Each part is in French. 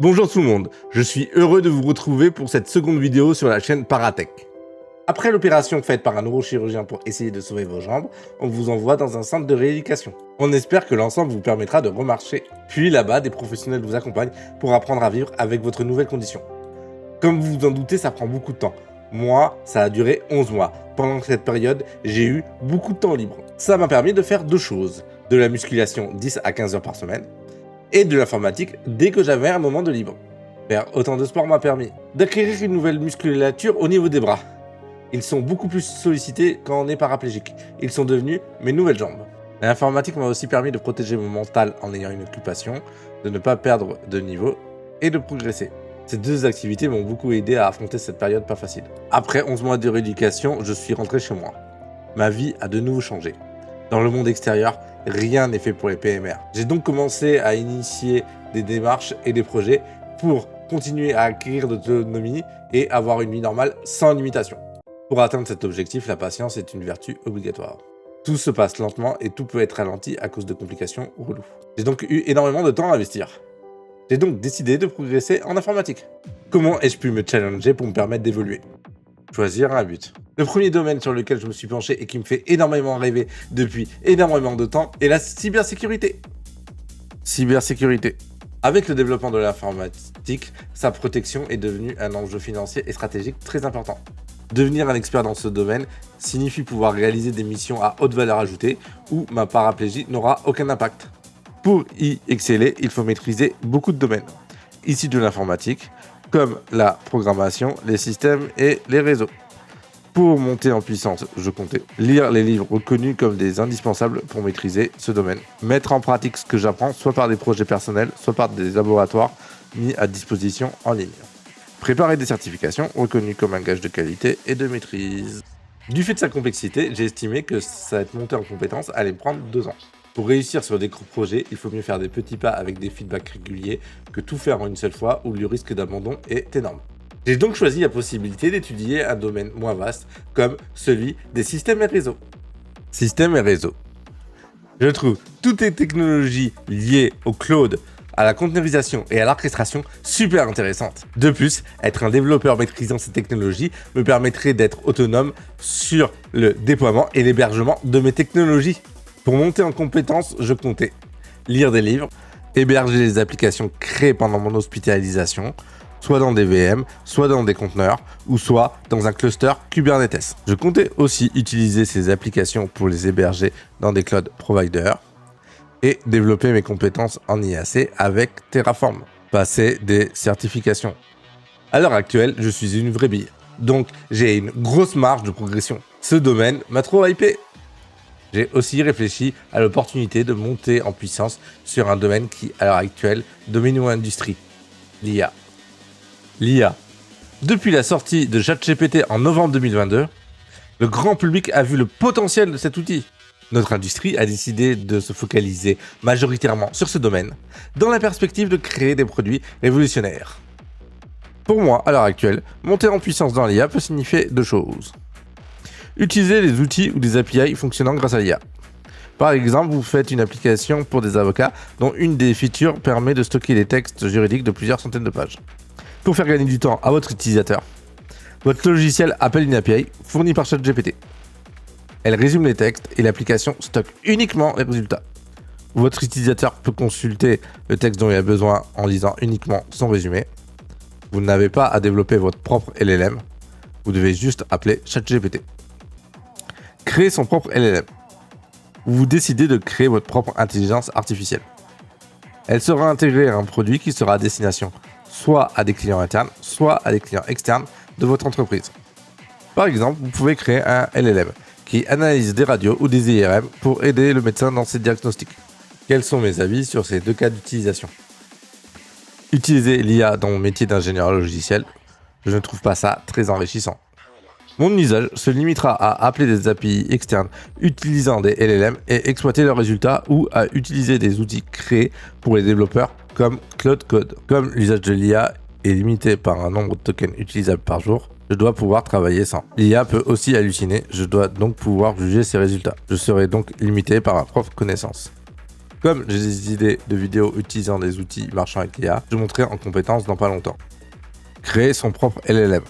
Bonjour tout le monde, je suis heureux de vous retrouver pour cette seconde vidéo sur la chaîne Paratech. Après l'opération faite par un neurochirurgien pour essayer de sauver vos jambes, on vous envoie dans un centre de rééducation. On espère que l'ensemble vous permettra de remarcher. Puis là-bas, des professionnels vous accompagnent pour apprendre à vivre avec votre nouvelle condition. Comme vous vous en doutez, ça prend beaucoup de temps. Moi, ça a duré 11 mois. Pendant cette période, j'ai eu beaucoup de temps libre. Ça m'a permis de faire deux choses. De la musculation 10 à 15 heures par semaine, et de l'informatique dès que j'avais un moment de libre. Faire autant de sport m'a permis d'acquérir une nouvelle musculature au niveau des bras. Ils sont beaucoup plus sollicités quand on est paraplégique. Ils sont devenus mes nouvelles jambes. L'informatique m'a aussi permis de protéger mon mental en ayant une occupation, de ne pas perdre de niveau et de progresser. Ces deux activités m'ont beaucoup aidé à affronter cette période pas facile. Après 11 mois de rééducation, je suis rentré chez moi. Ma vie a de nouveau changé. Dans le monde extérieur, rien n'est fait pour les PMR. J'ai donc commencé à initier des démarches et des projets pour continuer à acquérir de l'autonomie et avoir une vie normale sans limitation. Pour atteindre cet objectif, la patience est une vertu obligatoire. Tout se passe lentement et tout peut être ralenti à cause de complications ou reloues. J'ai donc eu énormément de temps à investir. J'ai donc décidé de progresser en informatique. Comment ai-je pu me challenger pour me permettre d'évoluer ? Choisir un but. Le premier domaine sur lequel je me suis penché et qui me fait énormément rêver depuis énormément de temps est la cybersécurité. Cybersécurité. Avec le développement de l'informatique, sa protection est devenue un enjeu financier et stratégique très important. Devenir un expert dans ce domaine signifie pouvoir réaliser des missions à haute valeur ajoutée où ma paraplégie n'aura aucun impact. Pour y exceller, il faut maîtriser beaucoup de domaines issus de l'informatique, comme la programmation, les systèmes et les réseaux. Pour monter en puissance, je comptais lire les livres reconnus comme des indispensables pour maîtriser ce domaine. Mettre en pratique ce que j'apprends, soit par des projets personnels, soit par des laboratoires mis à disposition en ligne. Préparer des certifications reconnues comme un gage de qualité et de maîtrise. Du fait de sa complexité, j'ai estimé que cette montée en compétences allait me prendre 2 ans. Pour réussir sur des gros projets, il faut mieux faire des petits pas avec des feedbacks réguliers que tout faire en une seule fois où le risque d'abandon est énorme. J'ai donc choisi la possibilité d'étudier un domaine moins vaste comme celui des systèmes et réseaux. Systèmes et réseaux. Je trouve toutes les technologies liées au cloud, à la containerisation et à l'orchestration super intéressantes. De plus, être un développeur maîtrisant ces technologies me permettrait d'être autonome sur le déploiement et l'hébergement de mes technologies. Pour monter en compétences, je comptais lire des livres, héberger les applications créées pendant mon hospitalisation, soit dans des VM, soit dans des conteneurs, ou soit dans un cluster Kubernetes. Je comptais aussi utiliser ces applications pour les héberger dans des cloud providers et développer mes compétences en IAC avec Terraform. Passer des certifications. À l'heure actuelle, je suis une vraie bille, donc j'ai une grosse marge de progression. Ce domaine m'a trop hypé. J'ai aussi réfléchi à l'opportunité de monter en puissance sur un domaine qui, à l'heure actuelle, domine mon industrie, l'IA. L'IA. Depuis la sortie de ChatGPT en novembre 2022, le grand public a vu le potentiel de cet outil. Notre industrie a décidé de se focaliser majoritairement sur ce domaine, dans la perspective de créer des produits révolutionnaires. Pour moi, à l'heure actuelle, monter en puissance dans l'IA peut signifier deux choses. Utiliser des outils ou des API fonctionnant grâce à l'IA. Par exemple, vous faites une application pour des avocats dont une des features permet de stocker des textes juridiques de plusieurs centaines de pages. Pour faire gagner du temps à votre utilisateur, votre logiciel appelle une API fournie par ChatGPT. Elle résume les textes et l'application stocke uniquement les résultats. Votre utilisateur peut consulter le texte dont il a besoin en lisant uniquement son résumé. Vous n'avez pas à développer votre propre LLM, vous devez juste appeler ChatGPT. Créer son propre LLM. Vous décidez de créer votre propre intelligence artificielle. Elle sera intégrée à un produit qui sera à destination soit à des clients internes, soit à des clients externes de votre entreprise. Par exemple, vous pouvez créer un LLM qui analyse des radios ou des IRM pour aider le médecin dans ses diagnostics. Quels sont mes avis sur ces deux cas d'utilisation ? Utiliser l'IA dans mon métier d'ingénieur logiciel, je ne trouve pas ça très enrichissant. Mon usage se limitera à appeler des API externes utilisant des LLM et exploiter leurs résultats ou à utiliser des outils créés pour les développeurs comme Cloud Code. Comme l'usage de l'IA est limité par un nombre de tokens utilisables par jour, je dois pouvoir travailler sans. L'IA peut aussi halluciner, je dois donc pouvoir juger ses résultats. Je serai donc limité par ma propre connaissance. Comme j'ai des idées de vidéos utilisant des outils marchant avec l'IA, je monterai en compétence dans pas longtemps. Créer son propre LLM.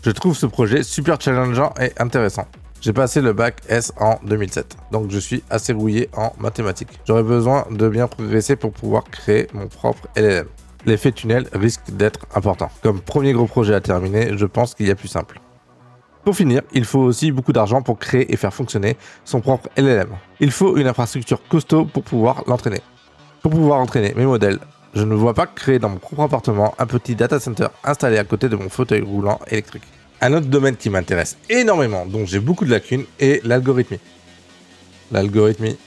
Je trouve ce projet super challengeant et intéressant. J'ai passé le bac S en 2007, donc je suis assez rouillé en mathématiques. J'aurais besoin de bien progresser pour pouvoir créer mon propre LLM. L'effet tunnel risque d'être important. Comme premier gros projet à terminer, je pense qu'il y a plus simple. Pour finir, il faut aussi beaucoup d'argent pour créer et faire fonctionner son propre LLM. Il faut une infrastructure costaud pour pouvoir l'entraîner. Pour pouvoir entraîner mes modèles, je ne vois pas créer dans mon propre appartement un petit data center installé à côté de mon fauteuil roulant électrique. Un autre domaine qui m'intéresse énormément, dont j'ai beaucoup de lacunes, est l'algorithmie. L'algorithmie,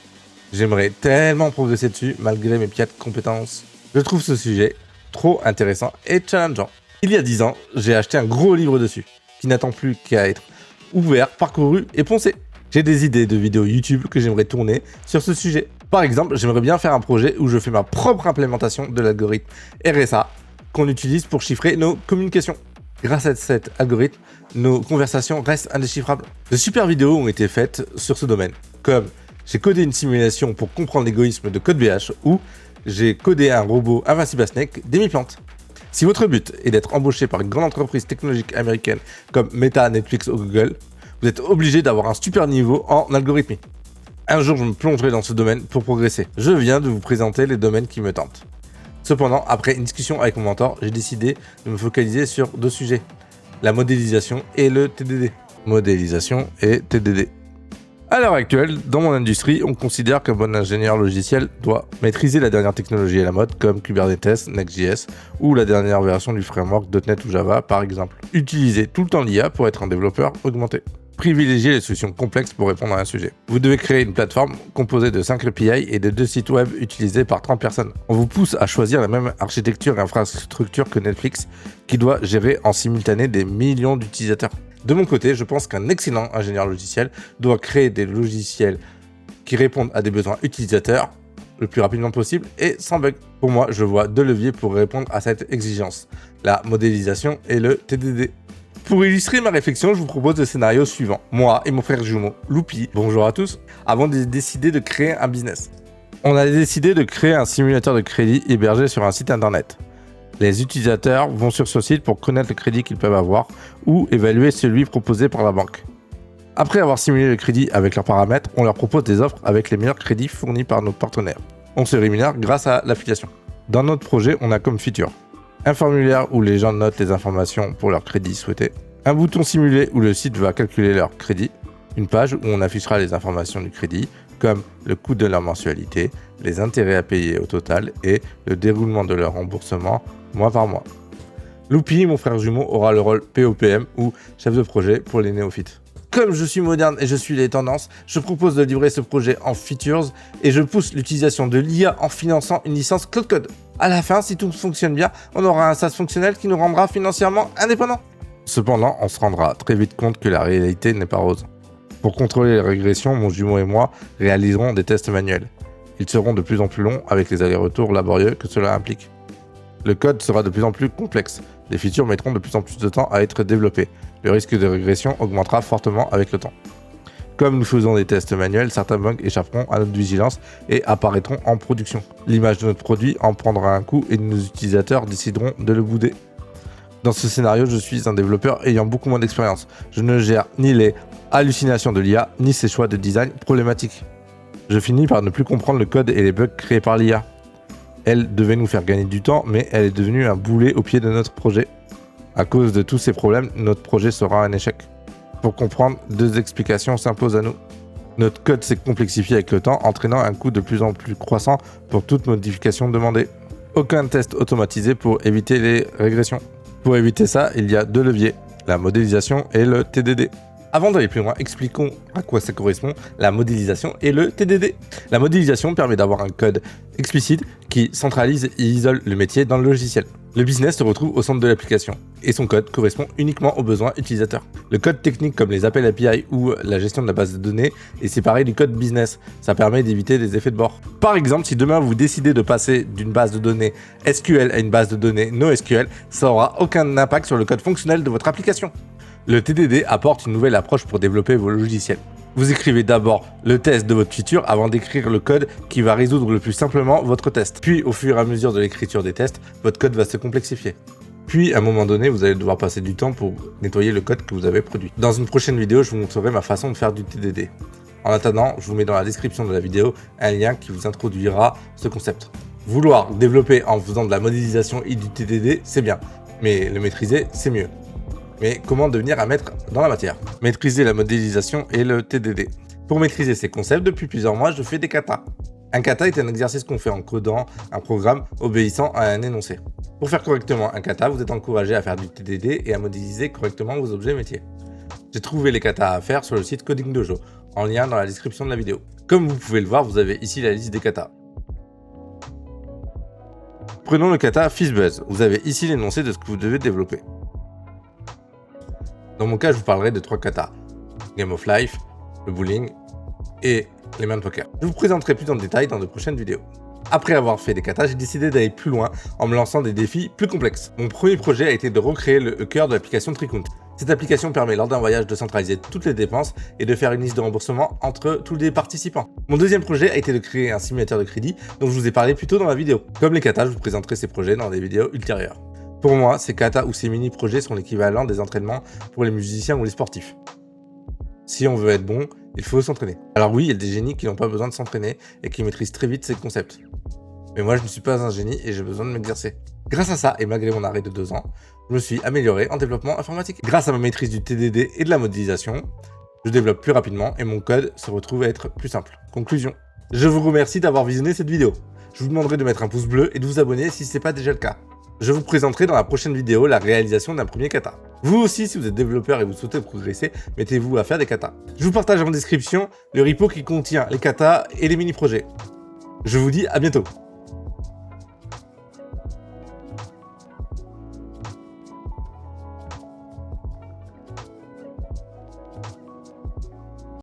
j'aimerais tellement progresser dessus malgré mes piètres compétences. Je trouve ce sujet trop intéressant et challengeant. Il y a 10 ans, j'ai acheté un gros livre dessus, qui n'attend plus qu'à être ouvert, parcouru et poncé. J'ai des idées de vidéos YouTube que j'aimerais tourner sur ce sujet. Par exemple, j'aimerais bien faire un projet où je fais ma propre implémentation de l'algorithme RSA qu'on utilise pour chiffrer nos communications. Grâce à cet algorithme, nos conversations restent indéchiffrables. De super vidéos ont été faites sur ce domaine, comme j'ai codé une simulation pour comprendre l'égoïsme de CodeBH ou j'ai codé un robot invincible à Snake demi-plante. Si votre but est d'être embauché par une grande entreprise technologique américaine comme Meta, Netflix ou Google, vous êtes obligé d'avoir un super niveau en algorithmie. Un jour, je me plongerai dans ce domaine pour progresser. Je viens de vous présenter les domaines qui me tentent. Cependant, après une discussion avec mon mentor, j'ai décidé de me focaliser sur 2 sujets. La modélisation et le TDD. Modélisation et TDD. À l'heure actuelle, dans mon industrie, on considère qu'un bon ingénieur logiciel doit maîtriser la dernière technologie à la mode comme Kubernetes, Next.js ou la dernière version du framework .NET ou Java par exemple. Utiliser tout le temps l'IA pour être un développeur augmenté. Privilégier les solutions complexes pour répondre à un sujet. Vous devez créer une plateforme composée de 5 API et de 2 sites web utilisés par 30 personnes. On vous pousse à choisir la même architecture et infrastructure que Netflix, qui doit gérer en simultané des millions d'utilisateurs. De mon côté, je pense qu'un excellent ingénieur logiciel doit créer des logiciels qui répondent à des besoins utilisateurs le plus rapidement possible et sans bug. Pour moi, je vois 2 leviers pour répondre à cette exigence, la modélisation et le TDD. Pour illustrer ma réflexion, je vous propose le scénario suivant. Moi et mon frère jumeau, Loupi, bonjour à tous, avons décidé de créer un business. On a décidé de créer un simulateur de crédit hébergé sur un site internet. Les utilisateurs vont sur ce site pour connaître le crédit qu'ils peuvent avoir ou évaluer celui proposé par la banque. Après avoir simulé le crédit avec leurs paramètres, on leur propose des offres avec les meilleurs crédits fournis par nos partenaires. On se rémunère grâce à l'affiliation. Dans notre projet, on a comme feature un formulaire où les gens notent les informations pour leur crédit souhaité, un bouton simulé où le site va calculer leur crédit, une page où on affichera les informations du crédit, comme le coût de leur mensualité, les intérêts à payer au total et le déroulement de leur remboursement mois par mois. Loupi, mon frère jumeau, aura le rôle POPM ou chef de projet pour les néophytes. Comme je suis moderne et je suis les tendances, je propose de livrer ce projet en features et je pousse l'utilisation de l'IA en finançant une licence Cloud Code. À la fin, si tout fonctionne bien, on aura un SaaS fonctionnel qui nous rendra financièrement indépendants. Cependant, on se rendra très vite compte que la réalité n'est pas rose. Pour contrôler les régressions, mon jumeau et moi réaliserons des tests manuels. Ils seront de plus en plus longs avec les allers-retours laborieux que cela implique. Le code sera de plus en plus complexe. Les features mettront de plus en plus de temps à être développées. Le risque de régression augmentera fortement avec le temps. Comme nous faisons des tests manuels, certains bugs échapperont à notre vigilance et apparaîtront en production. L'image de notre produit en prendra un coup et nos utilisateurs décideront de le bouder. Dans ce scénario, je suis un développeur ayant beaucoup moins d'expérience. Je ne gère ni les hallucinations de l'IA, ni ses choix de design problématiques. Je finis par ne plus comprendre le code et les bugs créés par l'IA. Elle devait nous faire gagner du temps, mais elle est devenue un boulet au pied de notre projet. À cause de tous ces problèmes, notre projet sera un échec. Pour comprendre, 2 explications s'imposent à nous. Notre code s'est complexifié avec le temps, entraînant un coût de plus en plus croissant pour toute modification demandée. Aucun test automatisé pour éviter les régressions. Pour éviter ça, il y a 2 leviers, la modélisation et le TDD. Avant d'aller plus loin, expliquons à quoi ça correspond, la modélisation et le TDD. La modélisation permet d'avoir un code explicite qui centralise et isole le métier dans le logiciel. Le business se retrouve au centre de l'application et son code correspond uniquement aux besoins utilisateurs. Le code technique comme les appels API ou la gestion de la base de données est séparé du code business. Ça permet d'éviter des effets de bord. Par exemple, si demain vous décidez de passer d'une base de données SQL à une base de données NoSQL, ça n'aura aucun impact sur le code fonctionnel de votre application. Le TDD apporte une nouvelle approche pour développer vos logiciels. Vous écrivez d'abord le test de votre feature avant d'écrire le code qui va résoudre le plus simplement votre test. Puis, au fur et à mesure de l'écriture des tests, votre code va se complexifier. Puis, à un moment donné, vous allez devoir passer du temps pour nettoyer le code que vous avez produit. Dans une prochaine vidéo, je vous montrerai ma façon de faire du TDD. En attendant, je vous mets dans la description de la vidéo un lien qui vous introduira ce concept. Vouloir développer en faisant de la modélisation et du TDD, c'est bien, mais le maîtriser, c'est mieux. Mais comment devenir un maître dans la matière? Maîtriser la modélisation et le TDD. Pour maîtriser ces concepts, depuis plusieurs mois, je fais des katas. Un kata est un exercice qu'on fait en codant un programme obéissant à un énoncé. Pour faire correctement un kata, vous êtes encouragé à faire du TDD et à modéliser correctement vos objets métiers. J'ai trouvé les katas à faire sur le site Coding Dojo, en lien dans la description de la vidéo. Comme vous pouvez le voir, vous avez ici la liste des katas. Prenons le kata FizzBuzz. Vous avez ici l'énoncé de ce que vous devez développer. Dans mon cas, je vous parlerai de 3 katas. Game of Life, le bowling et les mains de poker. Je vous présenterai plus en détail dans de prochaines vidéos. Après avoir fait des katas, j'ai décidé d'aller plus loin en me lançant des défis plus complexes. Mon premier projet a été de recréer le cœur de l'application Tricount. Cette application permet lors d'un voyage de centraliser toutes les dépenses et de faire une liste de remboursement entre tous les participants. Mon deuxième projet a été de créer un simulateur de crédit dont je vous ai parlé plus tôt dans la vidéo. Comme les katas, je vous présenterai ces projets dans des vidéos ultérieures. Pour moi, ces katas ou ces mini-projets sont l'équivalent des entraînements pour les musiciens ou les sportifs. Si on veut être bon, il faut s'entraîner. Alors oui, il y a des génies qui n'ont pas besoin de s'entraîner et qui maîtrisent très vite ces concepts. Mais moi, je ne suis pas un génie et j'ai besoin de m'exercer. Grâce à ça, et malgré mon arrêt de 2 ans, je me suis amélioré en développement informatique. Grâce à ma maîtrise du TDD et de la modélisation, je développe plus rapidement et mon code se retrouve à être plus simple. Conclusion. Je vous remercie d'avoir visionné cette vidéo. Je vous demanderai de mettre un pouce bleu et de vous abonner si ce n'est pas déjà le cas. Je vous présenterai dans la prochaine vidéo la réalisation d'un premier kata. Vous aussi, si vous êtes développeur et vous souhaitez progresser, mettez-vous à faire des katas. Je vous partage en description le repo qui contient les katas et les mini-projets. Je vous dis à bientôt.